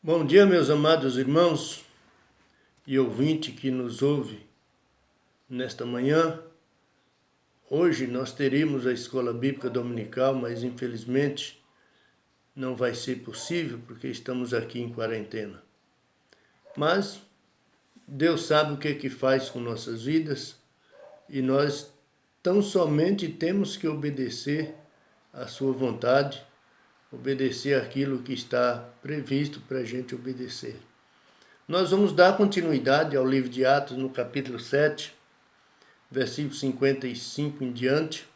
Bom dia, meus amados irmãos e ouvinte que nos ouve nesta manhã. Hoje nós teríamos a escola bíblica dominical, mas infelizmente não vai ser possível porque estamos aqui em quarentena. Mas Deus sabe o que faz com nossas vidas e nós tão somente temos que obedecer à sua vontade, obedecer aquilo que está previsto para a gente obedecer. Nós vamos dar continuidade ao livro de Atos no capítulo 7, versículo 55 em diante,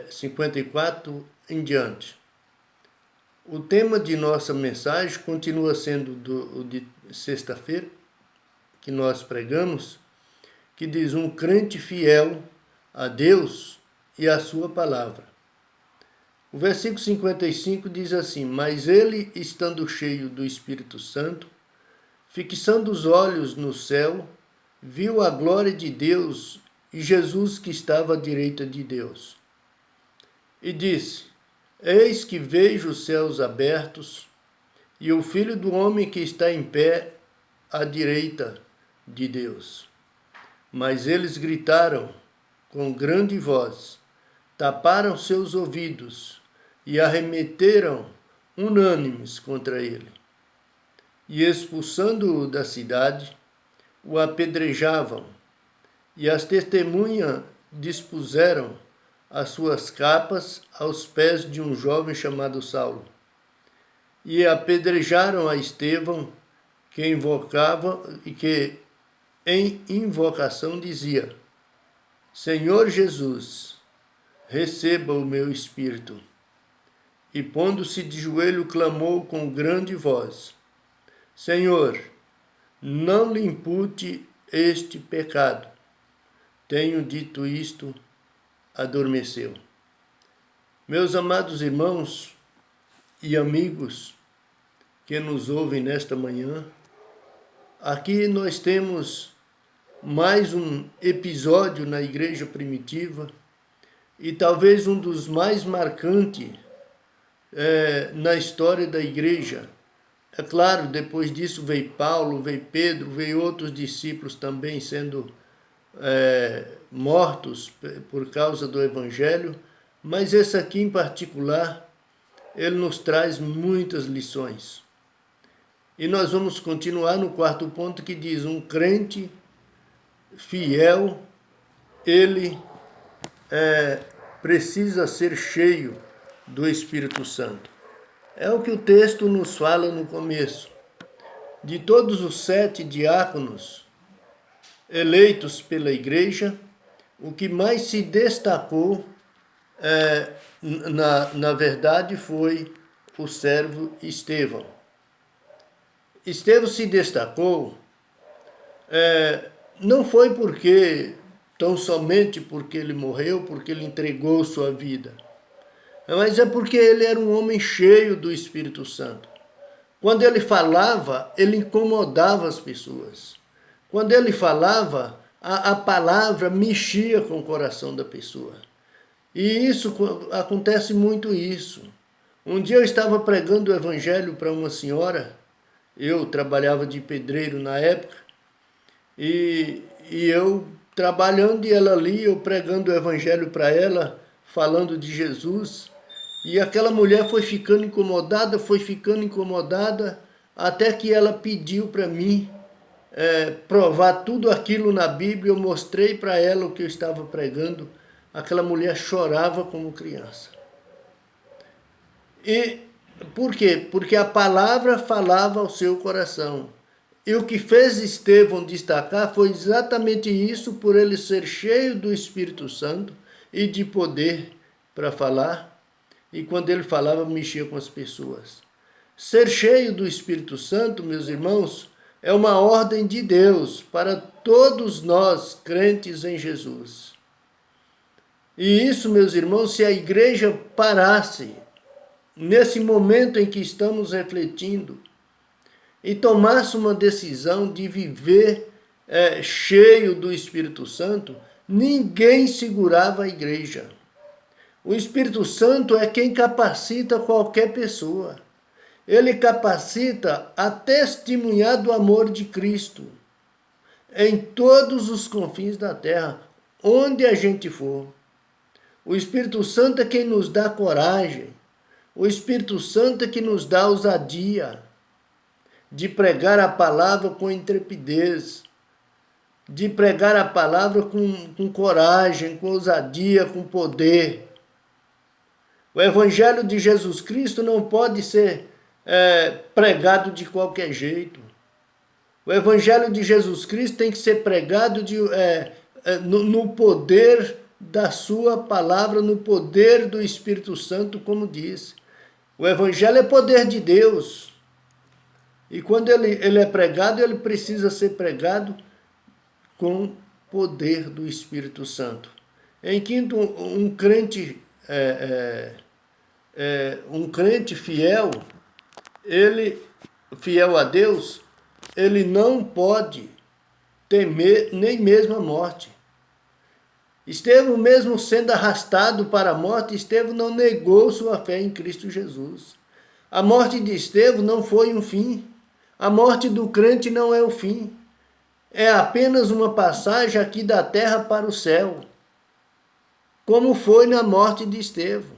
54 em diante. O tema de nossa mensagem continua sendo o de sexta-feira, que nós pregamos, que diz: um crente fiel a Deus e à sua palavra. O versículo 55 diz assim: mas ele, estando cheio do Espírito Santo, fixando os olhos no céu, viu a glória de Deus e Jesus que estava à direita de Deus. E disse: eis que vejo os céus abertos e o Filho do Homem que está em pé à direita de Deus. Mas eles gritaram com grande voz, taparam seus ouvidos e arremeteram unânimes contra ele. E expulsando-o da cidade, o apedrejavam, e as testemunhas dispuseram as suas capas aos pés de um jovem chamado Saulo. E apedrejaram a Estevão, que invocava e que em invocação dizia: Senhor Jesus, receba o meu espírito. E pondo-se de joelho, clamou com grande voz: Senhor, não lhe impute este pecado. Tenho dito isto, adormeceu. Meus amados irmãos e amigos que nos ouvem nesta manhã, aqui nós temos mais um episódio na igreja primitiva e talvez um dos mais marcantes na história da igreja. É claro, depois disso veio Paulo, veio Pedro, veio outros discípulos também sendo mortos por causa do Evangelho, mas esse aqui em particular, ele nos traz muitas lições. E nós vamos continuar no quarto ponto que diz: um crente fiel, ele precisa ser cheio do Espírito Santo. É o que o texto nos fala no começo. De todos os 7 diáconos eleitos pela igreja, o que mais se destacou, na verdade, foi o servo Estevão. Estevão se destacou, não foi tão somente porque ele morreu, porque ele entregou sua vida, mas é porque ele era um homem cheio do Espírito Santo. Quando ele falava, ele incomodava as pessoas. Quando ele falava, a palavra mexia com o coração da pessoa. E acontece muito isso. Um dia eu estava pregando o evangelho para uma senhora, eu trabalhava de pedreiro na época, e eu trabalhando e ela ali, eu pregando o evangelho para ela, falando de Jesus. E aquela mulher foi ficando incomodada, até que ela pediu para mim provar tudo aquilo na Bíblia. Eu mostrei para ela o que eu estava pregando. Aquela mulher chorava como criança. E por quê? Porque a palavra falava ao seu coração. E o que fez Estevão destacar foi exatamente isso, por ele ser cheio do Espírito Santo e de poder para falar. E quando ele falava, mexia com as pessoas. Ser cheio do Espírito Santo, meus irmãos, é uma ordem de Deus para todos nós, crentes em Jesus. E isso, meus irmãos, se a igreja parasse, nesse momento em que estamos refletindo, e tomasse uma decisão de viver cheio do Espírito Santo, ninguém segurava a igreja. O Espírito Santo é quem capacita qualquer pessoa. ele capacita a testemunhar do amor de Cristo em todos os confins da terra, onde a gente for. O Espírito Santo é quem nos dá coragem. O Espírito Santo é que nos dá ousadia de pregar a palavra com intrepidez, de pregar a palavra com coragem, com ousadia, com poder. O Evangelho de Jesus Cristo não pode ser pregado de qualquer jeito. O Evangelho de Jesus Cristo tem que ser pregado no poder da sua palavra, no poder do Espírito Santo, como diz. O Evangelho é poder de Deus. E quando ele é pregado, ele precisa ser pregado com poder do Espírito Santo. Em quinto, um crente fiel, fiel a Deus, ele não pode temer nem mesmo a morte. Estevão, mesmo sendo arrastado para a morte, Estevão não negou sua fé em Cristo Jesus. A morte de Estevão não foi um fim. A morte do crente não é o fim. É apenas uma passagem aqui da terra para o céu, como foi na morte de Estevão.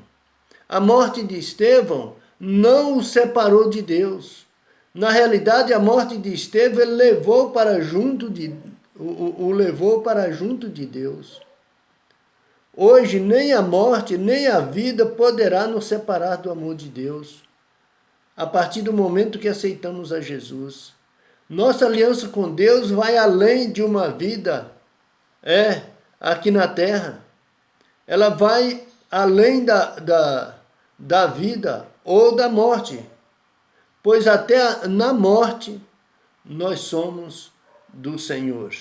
A morte de Estevão não o separou de Deus. Na realidade, a morte de Estevão ele levou para junto de Deus. Hoje, nem a morte, nem a vida poderá nos separar do amor de Deus, a partir do momento que aceitamos a Jesus. Nossa aliança com Deus vai além de uma vida aqui na terra. Ela vai além da vida ou da morte, pois até na morte nós somos do Senhor,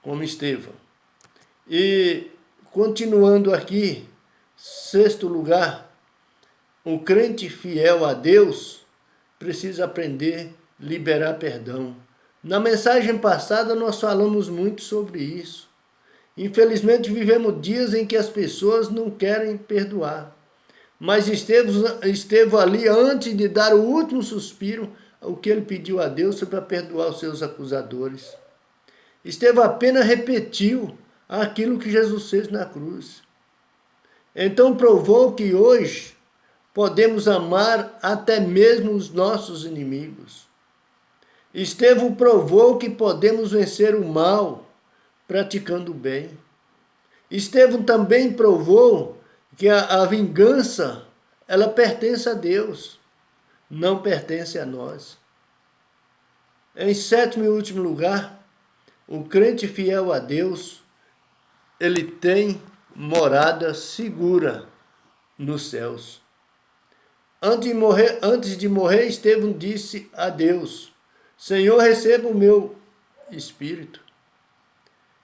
como Estevão. E continuando aqui, sexto lugar, o crente fiel a Deus precisa aprender a liberar perdão. Na mensagem passada nós falamos muito sobre isso. Infelizmente vivemos dias em que as pessoas não querem perdoar. Mas Estevão ali, antes de dar o último suspiro, o que ele pediu a Deus foi para perdoar os seus acusadores. Estevão apenas repetiu aquilo que Jesus fez na cruz. Então provou que hoje podemos amar até mesmo os nossos inimigos. Estevão provou que podemos vencer o mal praticando o bem. Estevão também provou que a vingança, ela pertence a Deus, não pertence a nós. Em sétimo e último lugar, o crente fiel a Deus, ele tem morada segura nos céus. Antes de morrer, Estevão disse a Deus: Senhor, receba o meu espírito.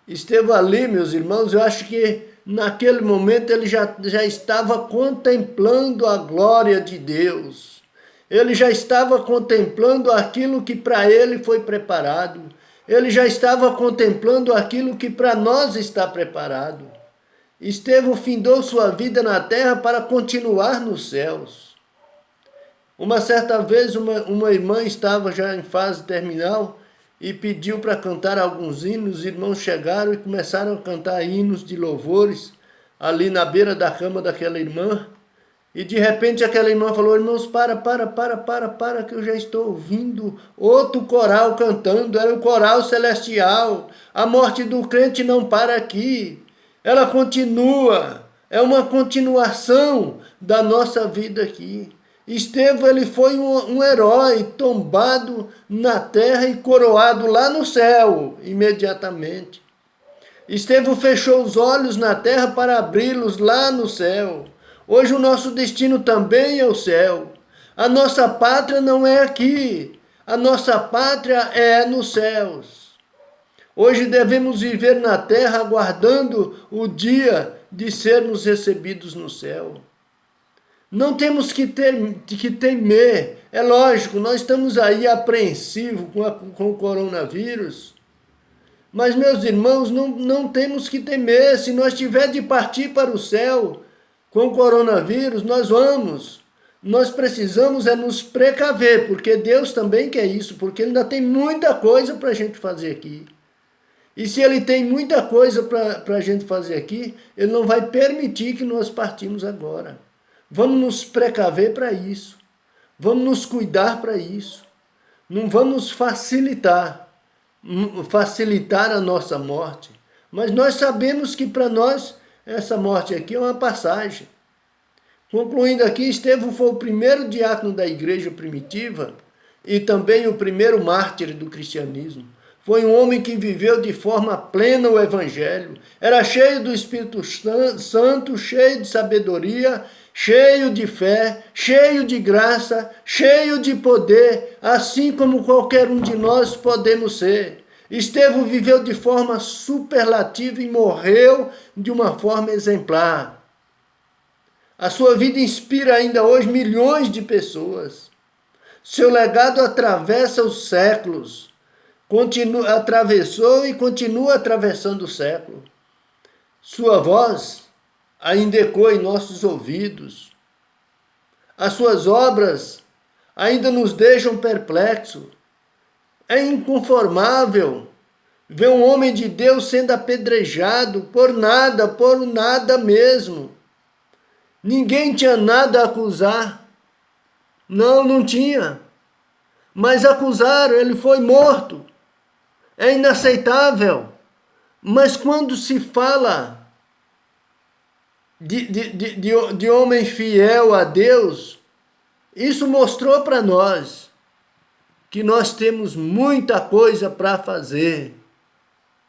Estevão ali, meus irmãos, eu acho que naquele momento ele já estava contemplando a glória de Deus. Ele já estava contemplando aquilo que para ele foi preparado. Ele já estava contemplando aquilo que para nós está preparado. Estevão findou sua vida na terra para continuar nos céus. Uma certa vez, uma irmã estava já em fase terminal e pediu para cantar alguns hinos. Os irmãos chegaram e começaram a cantar hinos de louvores ali na beira da cama daquela irmã. E de repente aquela irmã falou: irmãos, para, que eu já estou ouvindo outro coral cantando. Era o coral celestial. A morte do crente não para aqui. Ela continua. É uma continuação da nossa vida aqui. Estevão, ele foi um herói tombado na terra e coroado lá no céu, imediatamente. Estevão fechou os olhos na terra para abri-los lá no céu. Hoje o nosso destino também é o céu. A nossa pátria não é aqui. A nossa pátria é nos céus. Hoje devemos viver na terra aguardando o dia de sermos recebidos no céu. Não temos que temer. É lógico, nós estamos aí apreensivos com o coronavírus. Mas, meus irmãos, não temos que temer. Se nós tiver de partir para o céu com o coronavírus, nós vamos. nós precisamos é nos precaver, porque Deus também quer isso, porque Ele ainda tem muita coisa para a gente fazer aqui. E se Ele tem muita coisa para a gente fazer aqui, Ele não vai permitir que nós partimos agora. Vamos nos precaver para isso. Vamos nos cuidar para isso. Não vamos facilitar a nossa morte. Mas nós sabemos que para nós, essa morte aqui é uma passagem. Concluindo aqui, Estevão foi o primeiro diácono da igreja primitiva e também o primeiro mártir do cristianismo. Foi um homem que viveu de forma plena o evangelho. Era cheio do Espírito Santo, cheio de sabedoria, cheio de fé, cheio de graça, cheio de poder, assim como qualquer um de nós podemos ser. Estevão viveu de forma superlativa e morreu de uma forma exemplar. A sua vida inspira ainda hoje milhões de pessoas. Seu legado atravessa os séculos. Atravessou e continua atravessando o século. Sua voz ainda ecoa em nossos ouvidos. As suas obras ainda nos deixam perplexos. É inconformável ver um homem de Deus sendo apedrejado por nada mesmo. Ninguém tinha nada a acusar. Não tinha. Mas acusaram, ele foi morto. É inaceitável. Mas quando se fala de homem fiel a Deus, isso mostrou para nós que nós temos muita coisa para fazer.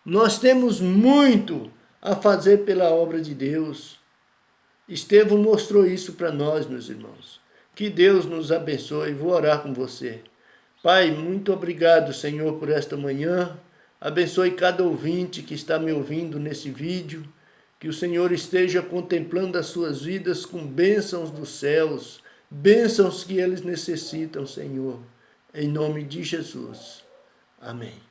Nós temos muito a fazer pela obra de Deus. Estevão mostrou isso para nós, meus irmãos. Que Deus nos abençoe. Vou orar com você. Pai, muito obrigado, Senhor, por esta manhã. Abençoe cada ouvinte que está me ouvindo nesse vídeo. Que o Senhor esteja contemplando as suas vidas com bênçãos dos céus. Bênçãos que eles necessitam, Senhor. Em nome de Jesus. Amém.